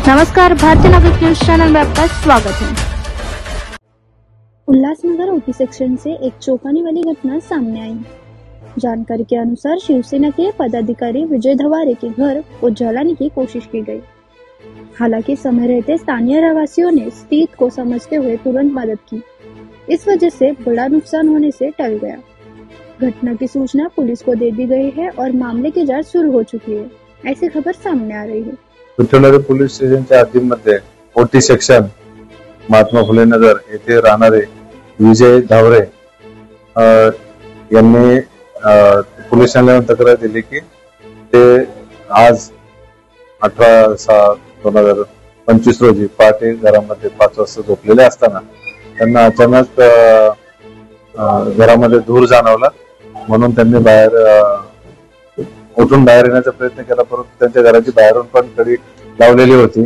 नमस्कार, भारतीय नागरिक न्यूज चैनल में आपका स्वागत है। उल्लासनगर ओटी सेक्शन से एक चौंकाने वाली घटना सामने आई। जानकारी के अनुसार शिवसेना के पदाधिकारी विजय धवारे के घर को जलाने की कोशिश की गई। हालांकि समय रहते स्थानीय रहवासियों ने स्थिति को समझते हुए तुरंत मदद की। इस वजह से बड़ा नुकसान होने से टल गया। घटना की सूचना पुलिस को दे दी गई है और मामले की जांच शुरू हो चुकी है, ऐसी खबर सामने आ रही है। विठ्ठलनगर पोलीस स्टेशनच्या हद्दीमध्ये ओटी सेक्शन महात्मा फुले नगर येथे राहणारे विजय धावरे यांनी पोलिसांना तक्रार दिली की ते आज 18/6/2025 रोजी पहाटे घरामध्ये 5 वाजता झोपलेले असताना त्यांना अचानक घरामध्ये धूर जाणवला, म्हणून त्यांनी उठून बाहेर येण्याचा प्रयत्न केला, परंतु त्यांच्या घराची बाहेरून पण कडी लावलेली होती।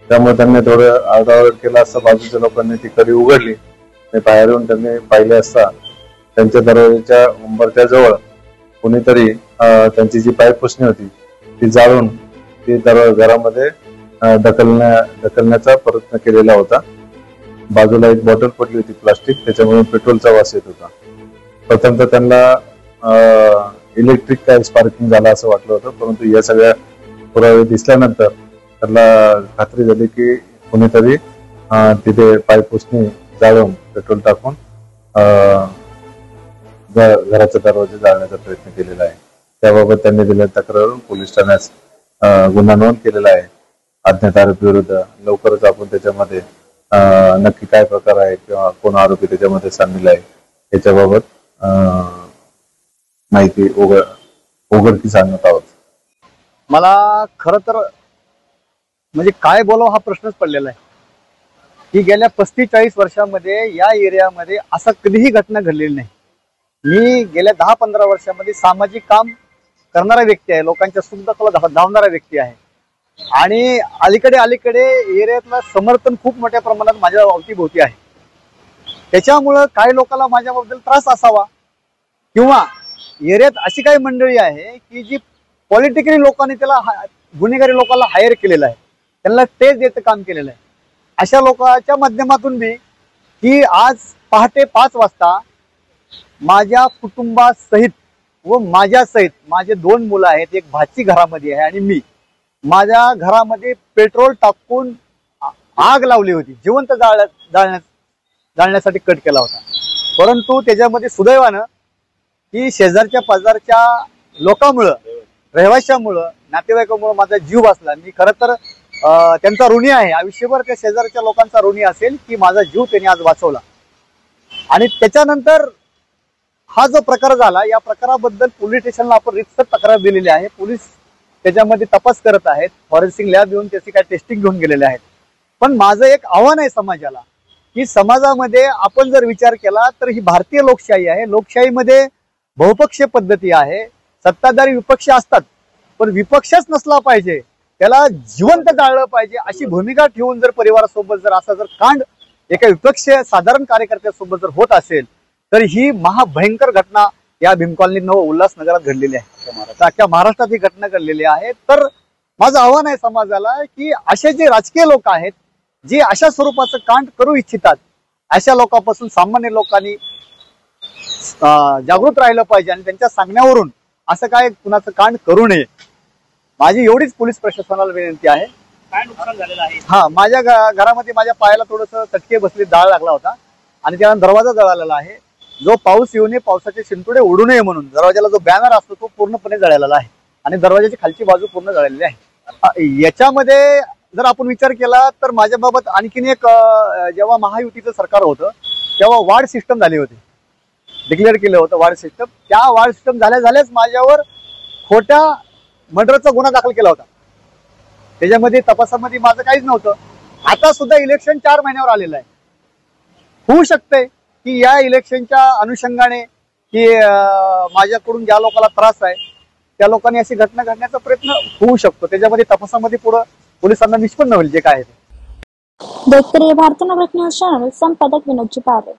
त्यामुळे त्यांनी थोडं आरडाओरड केला असता बाजूच्या लोकांनी ती कडी उघडली। बाहेर येऊन त्यांनी पाहिले असता त्यांच्या दरवाजाच्या उंबरठ्या जवळ कोणीतरी त्यांची जी पाईप पुसणी होती ती जाळून ती घरामध्ये ढकलण्याचा प्रयत्न केलेला होता। बाजूला एक बॉटल पडली होती प्लास्टिक, त्याच्यामुळे पेट्रोलचा वास येत होता। प्रथमतः त्यांना इलेक्ट्रिक काय स्पार्किंग झाला असं वाटलं होतं, परंतु या सगळ्या पुरावे दिसल्यानंतर त्यांना खात्री झाली की कोणीतरी तिथे पाईप पुसणी जाळून पेट्रोल टाकून घराचा दरवाजा जाळण्याचा प्रयत्न केलेला आहे। त्याबाबत त्यांनी दिलेल्या तक्रारीवरून पोलीस ठाण्यात गुन्हा नोंद केलेला आहे अज्ञात आरोपी विरुद्ध। लवकरच आपण त्याच्यामध्ये नक्की काय प्रकार आहे किंवा कोण आरोपी त्याच्यामध्ये सामील आहे याच्याबाबत माहिती उघडकीस आणत आहोत। मला खरं तर म्हणजे काय बोलावं हा प्रश्नच पडलेला आहे की गेल्या 35-40 वर्षांमध्ये या एरियामध्ये असं कधीही घटना घडलेली नाही। मी गेल्या 10-15 वर्षांमध्ये सामाजिक काम करणारा व्यक्ती आहे, लोकांच्या सुखदुःखाला धावणारा व्यक्ती आहे आणि अलीकडे एरियातलं समर्थन खूप मोठ्या प्रमाणात माझ्या अवतीभोवती आहे। त्याच्यामुळं काही लोकांना माझ्याबद्दल त्रास असावा किंवा एरियात अशी काही मंडळी आहे की जी पॉलिटिकली लोकांनी त्याला गुन्हेगारी लोकांना हायर केलेलं आहे, त्यांना तेज देतं काम केलेलं आहे। अशा लोकांच्या माध्यमातून बी की आज पहाटे 5 वाजता माझ्या कुटुंबासहित व माझ्यासहित माझे 2 मुलं आहेत, एक भाची घरामध्ये आहे आणि मी माझ्या घरामध्ये पेट्रोल टाकून आग लावली होती, जिवंत जाळण्यासाठी कट केला होता। परंतु त्याच्यामध्ये सुदैवानं की शेजारच्या पाजारच्या लोकांमुळं, रहिवाशांमुळं, नातेवाईकांमुळं माझा जीव वाचला। मी खरं तर त्यांचा ऋणी आहे, आयुष्यभर त्या शेजारच्या लोकांचा ऋणी असेल की माझा जीव त्यांनी आज वाचवला। आणि त्याच्यानंतर हा जो प्रकार झाला, या प्रकाराबद्दल पोलीस स्टेशनला आपण रितसर तक्रार दिलेली आहे। पोलीस त्याच्यामध्ये तपास करत आहेत, फॉरेन्सिक लॅब येऊन त्याची काय टेस्टिंग घेऊन गेलेले आहेत। पण माझं एक आव्हान आहे समाजाला की समाजामध्ये आपण जर विचार केला तर ही भारतीय लोकशाही आहे। लोकशाहीमध्ये बहुपक्षीय पद्धती आहे, सत्ताधारी विपक्ष असतात, पण विपक्षच नसला पाहिजे, त्याला जिवंत जाळलं पाहिजे अशी भूमिका ठेवून जर परिवारासोबत जर असा जर कांड एका विपक्ष साधारण कार्यकर्त्यासोबत जर होत असेल तर ही महाभयंकर घटना या भीम कॉलनीत व उल्हासनगरात घडलेली आहे, अख्ख्या महाराष्ट्रात ही घटना घडलेली आहे। तर माझं आव्हान आहे समाजाला की असे जे राजकीय लोक आहेत जे अशा स्वरूपाचं कांड करू इच्छितात, अशा लोकांपासून सामान्य लोकांनी जागृत राहिलं पाहिजे आणि त्यांच्या सांगण्यावरून असं काय कुणाचं कांड करू नये। माझी एवढीच पोलीस प्रशासनाला विनंती आहे। काय नुकसान झालेलं आहे? हा, माझ्या घरामध्ये माझ्या पायाला थोडंसं चटके बसले, दाळ लागला होता आणि त्याला दरवाजा जळालेला आहे। जो पाऊस येऊ नये, पावसाचे शिंतोडे उडू नये म्हणून दरवाजाला जो बॅनर असतो तो पूर्णपणे जळालेला आहे आणि दरवाजाची खालची बाजू पूर्ण जळालेली आहे। याच्यामध्ये जर आपण विचार केला तर माझ्याबाबत आणखीन एक, जेव्हा महायुतीचं सरकार होतं तेव्हा वार्ड सिस्टम झाली होती, डिक्लेअर केलं होतं वार्ड सिस्टम। त्या वार्ड सिस्टम झाल्याच माझ्यावर खोट्या मर्डरचा गुन्हा दाखल केला होता। त्याच्यामध्ये तपासामध्ये माझं काहीच नव्हतं। आता सुद्धा इलेक्शन 4 महिन्यावर आलेलं आहे। होऊ शकतंय की या इलेक्शनच्या अनुषंगाने की माझ्याकडून ज्या लोकांना त्रास आहे त्या लोकांनी अशी घटना घडण्याचा प्रयत्न होऊ शकतो। त्याच्यामध्ये तपासामध्ये पुढे पोलिसांना निष्पन्न होईल जे काय आहे ते। देखते रहिए भारतीय नागरिक न्यूज चैनल, संपादक विनोद चिपारे।